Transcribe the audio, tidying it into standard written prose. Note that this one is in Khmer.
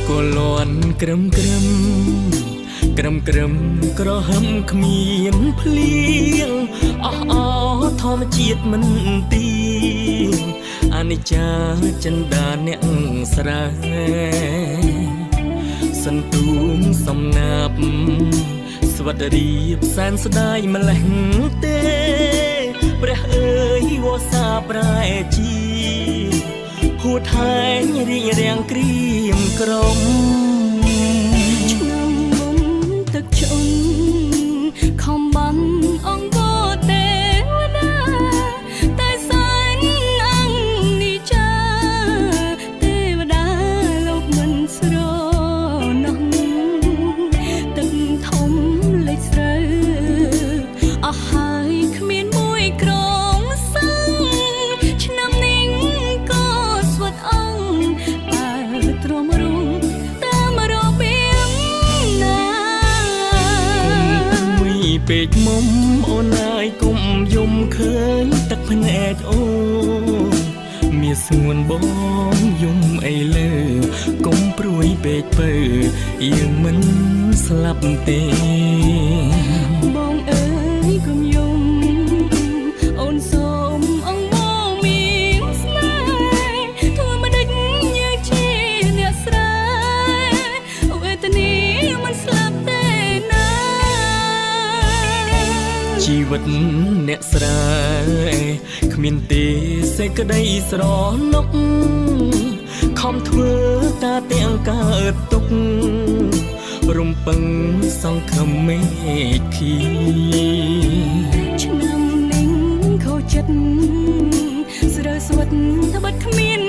ក៏លន់ក្រឹមក្រឹមក្រហមគ្មានភ្លៀងអស់អធម្មជាតិមិនទីអនិច្ចាចិន្តាអ្នកស្រាសន្ទូងសំណាប់ស្វត្តរីបសែនស្ដាយម្លេះទេព្រះអើយវស្សាប្រែជីហួតហែងរីករាំងក្រៀមក្រំឆ្នាំមុំទឹកជន់ខំបានអង្គទេវតាតែសែនអង្គនេះចាទេវតាលោកមិនស្រណោះទឹកធំលេចស្រូវអស់ហើយគ្មានមួយក្រងសឹងឆ្នាំនេះក៏ស្វិតអង្គតែទ្រាំរងតាមរបៀងណាមួយពេកមុំអូនអើយគុំយំឃើញទឹកភ្នែកអូនមានស្ងួនបងយំអីលើកុំព្រួយពេកពើយើងមិនស្លាប់ទេបងអើយកុំយំអូនសូមអង្គមកមានស្នេហ៍ធ្វើមិនដេចយើងជាអ្នកស្រែវេទនាមិនស្លាប់ទេណាជីវិតអ្នកស្រែគ្មានទេសេចក្តីស្រណុកខំធ្វើតាទាំងកើតទុករំពឹងសង្ឃឹមមេឃីឆ្នាំនេះខូចចិត្តស្រើស្វិតត្បិតគ្មាន